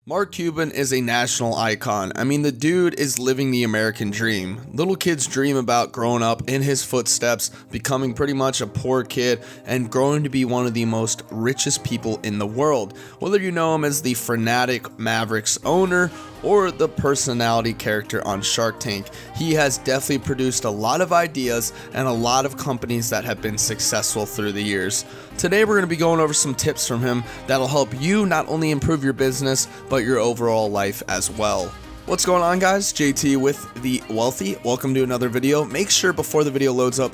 Mark Cuban is a national icon. I mean, the dude is living the American dream. Little kids dream about growing up in his footsteps, becoming pretty much a poor kid, and growing to be one of the most richest people in the world. Whether you know him as the frenetic Mavericks owner or the personality character on Shark Tank, he has definitely produced a lot of ideas and a lot of companies that have been successful through the years. Today we're going to be going over some tips from him that'll help you not only improve your business, but your overall life as well. What's going on, guys? JT with The Wealthy. Welcome to another video. Make sure before the video loads up,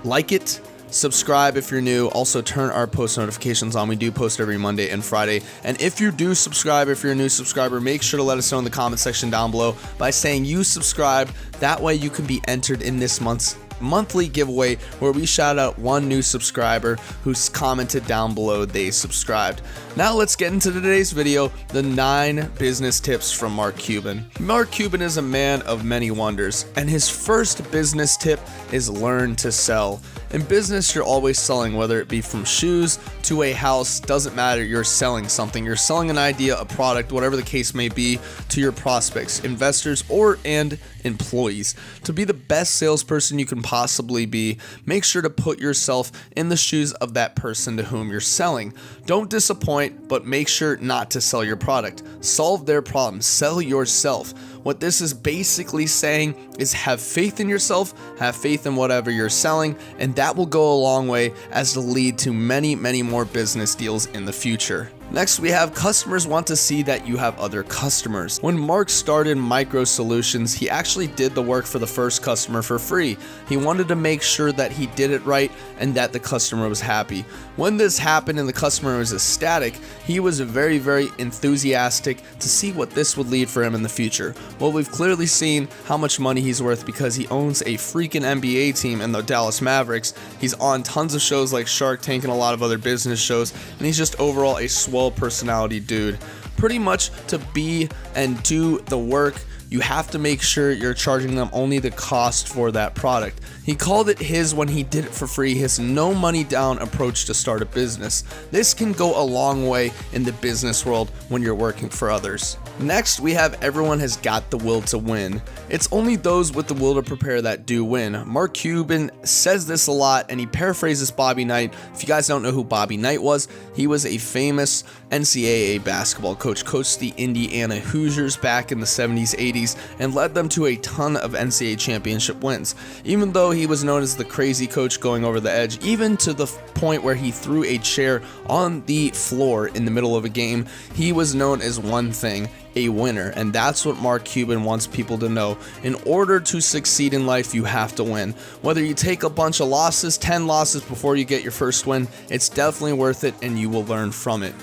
like it, subscribe if you're new. Also turn our post notifications on. We do post every Monday and Friday. And if you do subscribe, if you're a new subscriber, make sure to let us know in the comment section down below by saying you subscribe. That way you can be entered in this monthly giveaway where we shout out one new subscriber who's commented down below they subscribed. Now let's get into today's video, the 9 business tips from Mark Cuban. Mark Cuban is a man of many wonders, and his first business tip is learn to sell. In business, you're always selling, whether it be from shoes to a house, doesn't matter, you're selling something. You're selling an idea, a product, whatever the case may be, to your prospects, investors, and employees. To be the best salesperson you can possibly be, make sure to put yourself in the shoes of that person to whom you're selling. Don't disappoint, but make sure not to sell your product. Solve their problem, sell yourself. What this is basically saying is have faith in yourself, have faith in whatever you're selling, and that will go a long way as to lead to many, many more business deals in the future. Next, we have customers want to see that you have other customers. When Mark started Micro Solutions, he actually did the work for the first customer for free. He wanted to make sure that he did it right and that the customer was happy. When this happened and the customer was ecstatic, he was very, very enthusiastic to see what this would lead for him in the future. Well, we've clearly seen how much money he's worth because he owns a freaking NBA team in the Dallas Mavericks. He's on tons of shows like Shark Tank and a lot of other business shows, and he's just overall a swell personality dude. Pretty much to be and do the work, you have to make sure you're charging them only the cost for that product. He called it his when he did it for free, his no money down approach to start a business. This can go a long way in the business world when you're working for others. Next, we have everyone has got the will to win. It's only those with the will to prepare that do win. Mark Cuban says this a lot, and he paraphrases Bobby Knight. If you guys don't know who Bobby Knight was, he was a famous NCAA basketball coach, coached the Indiana Hoosiers back in the 70s, 80s, and led them to a ton of NCAA championship wins. Even though he was known as the crazy coach going over the edge, even to the point where he threw a chair on the floor in the middle of a game, he was known as one thing: a winner. And that's what Mark Cuban wants people to know. In order to succeed in life, you have to win. Whether you take a bunch of losses, 10 losses before you get your first win, it's definitely worth it and you will learn from it.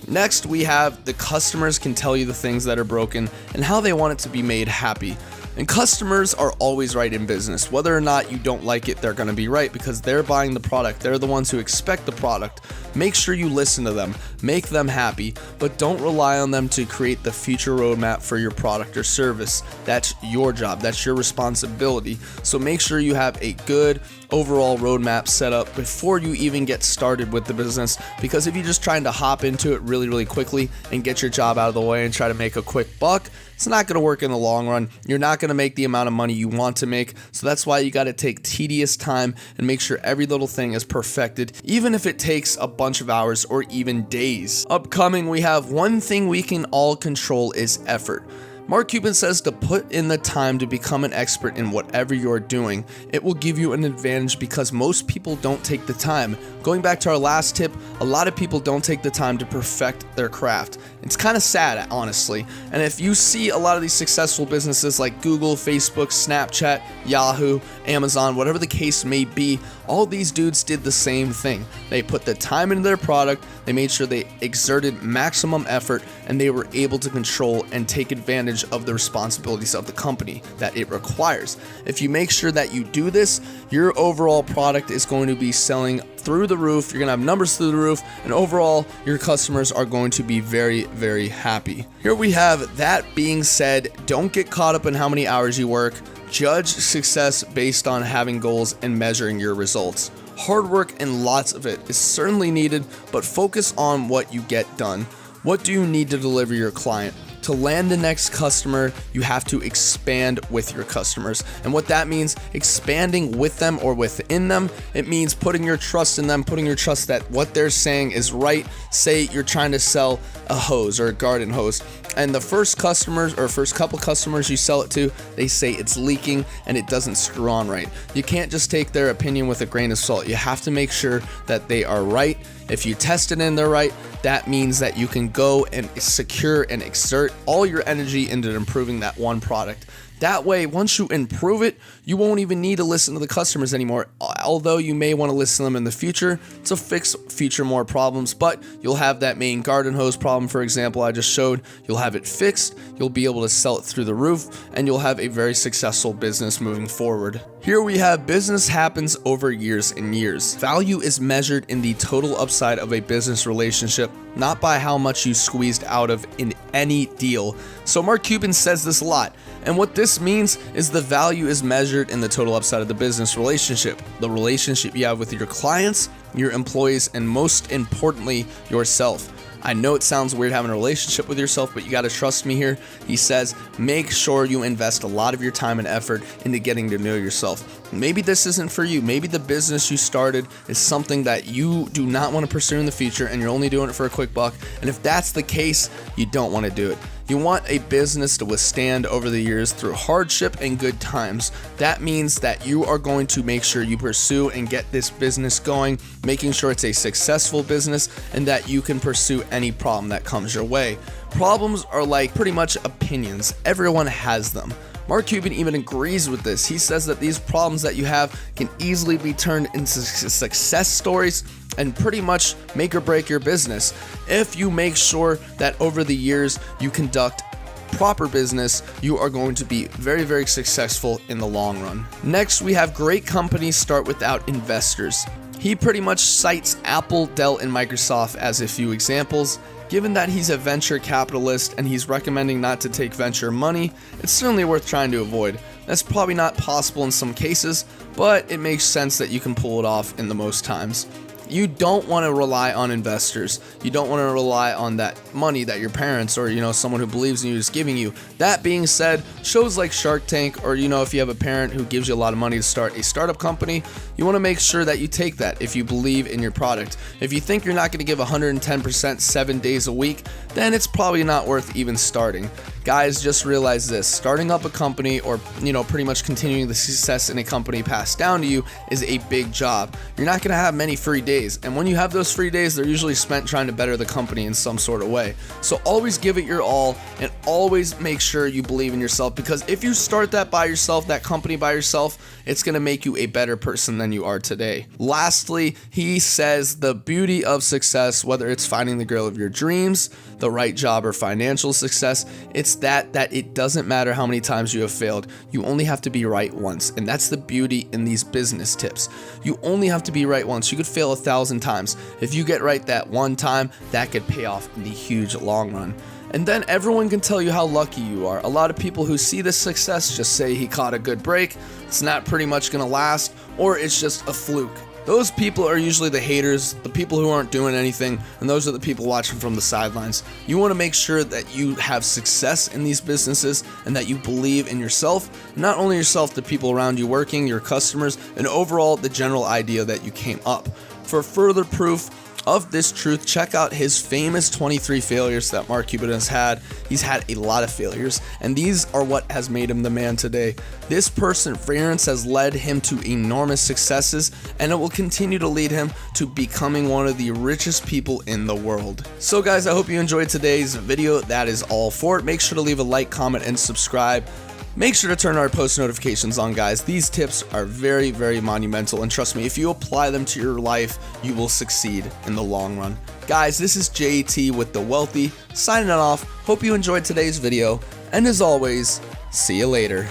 Next, we have the customers can tell you the things that are broken and how they want it to be made happy. And customers are always right in business. Whether or not you don't like it, they're going to be right because they're buying the product. They're the ones who expect the product. Make sure you listen to them, make them happy, but don't rely on them to create the future roadmap for your product or service. That's your job. That's your responsibility. So make sure you have a good overall roadmap set up before you even get started with the business, because if you're just trying to hop into it really quickly and get your job out of the way and try to make a quick buck, it's not going to work in the long run. You're not going to make the amount of money you want to make. So that's why you got to take tedious time and make sure every little thing is perfected, even if it takes a bunch of hours or even days. Upcoming, we have one thing we can all control is effort. Mark Cuban says to put in the time to become an expert in whatever you're doing. It will give you an advantage because most people don't take the time. Going back to our last tip, a lot of people don't take the time to perfect their craft. It's kind of sad, honestly. And if you see a lot of these successful businesses like Google, Facebook, Snapchat, Yahoo, Amazon, whatever the case may be, all these dudes did the same thing. They put the time into their product, they made sure they exerted maximum effort, and they were able to control and take advantage of the responsibilities of the company that it requires. If you make sure that you do this, your overall product is going to be selling through the roof. You're going to have numbers through the roof, and overall, your customers are going to be very, very happy. Here we have that being said, don't get caught up in how many hours you work. Judge success based on having goals and measuring your results. Hard work and lots of it is certainly needed, but focus on what you get done. What do you need to deliver your client? To land the next customer, you have to expand with your customers. And what that means, expanding with them or within them, it means putting your trust in them, putting your trust that what they're saying is right. Say you're trying to sell a hose or a garden hose, and the first customers or first couple customers you sell it to, they say it's leaking and it doesn't screw on right. You can't just take their opinion with a grain of salt. You have to make sure that they are right. If you test it and they're right, that means that you can go and secure and exert all your energy into improving that one product. That way, once you improve it, you won't even need to listen to the customers anymore. Although you may want to listen to them in the future to fix future more problems, but you'll have that main garden hose problem, for example, I just showed. You'll have it fixed, you'll be able to sell it through the roof, and you'll have a very successful business moving forward. Here we have business happens over years and years. Value is measured in the total upside of a business relationship, not by how much you squeezed out of in any deal. So Mark Cuban says this a lot. And what this means is the value is measured in the total upside of the business relationship, the relationship you have with your clients, your employees, and most importantly, yourself. I know it sounds weird having a relationship with yourself, but you got to trust me here. He says, make sure you invest a lot of your time and effort into getting to know yourself. Maybe this isn't for you. Maybe the business you started is something that you do not want to pursue in the future and you're only doing it for a quick buck. And if that's the case, you don't want to do it. You want a business to withstand over the years through hardship and good times. That means that you are going to make sure you pursue and get this business going, making sure it's a successful business and that you can pursue any problem that comes your way. Problems are like pretty much opinions. Everyone has them. Mark Cuban even agrees with this. He says that these problems that you have can easily be turned into success stories and pretty much make or break your business if you make sure that over the years you conduct proper business. You are going to be very, very successful in the long run. Next, we have great companies start without investors. He pretty much cites Apple, Dell, and Microsoft as a few examples. Given that he's a venture capitalist and he's recommending not to take venture money, it's certainly worth trying to avoid. That's probably not possible in some cases, but it makes sense that you can pull it off in the most times. You don't want to rely on investors. You don't want to rely on that money that your parents or, someone who believes in you is giving you. That being said, shows like Shark Tank or, if you have a parent who gives you a lot of money to start a startup company, you want to make sure that you take that if you believe in your product. If you think you're not going to give 110% 7 days a week, then it's probably not worth even starting. Guys, just realize this. Starting up a company or, pretty much continuing the success in a company passed down to you is a big job. You're not going to have many free days. And when you have those free days, they're usually spent trying to better the company in some sort of way. So always give it your all and always make sure you believe in yourself, because if you start that by yourself, that company by yourself, it's going to make you a better person than you are today. Lastly, he says the beauty of success, whether it's finding the girl of your dreams, the right job, or financial success, it's that it doesn't matter how many times you have failed. You only have to be right once. And that's the beauty in these business tips. You only have to be right once. You could fail 1,000 times. If you get right that one time, that could pay off in the huge long run. And then everyone can tell you how lucky you are. A lot of people who see this success just say he caught a good break, it's not pretty much going to last, or it's just a fluke. Those people are usually the haters, the people who aren't doing anything, and those are the people watching from the sidelines. You want to make sure that you have success in these businesses and that you believe in yourself, not only yourself, the people around you working, your customers, and overall the general idea that you came up. For further proof of this truth, check out his famous 23 failures that Mark Cuban has had. He's had a lot of failures, and these are what has made him the man today. This perseverance has led him to enormous successes, and it will continue to lead him to becoming one of the richest people in the world. So guys, I hope you enjoyed today's video. That is all for it. Make sure to leave a like, comment, and subscribe. Make sure to turn our post notifications on, guys. These tips are very, very monumental, and trust me, if you apply them to your life, you will succeed in the long run. Guys, this is JT with The Wealthy, signing it off. Hope you enjoyed today's video, and as always, see you later.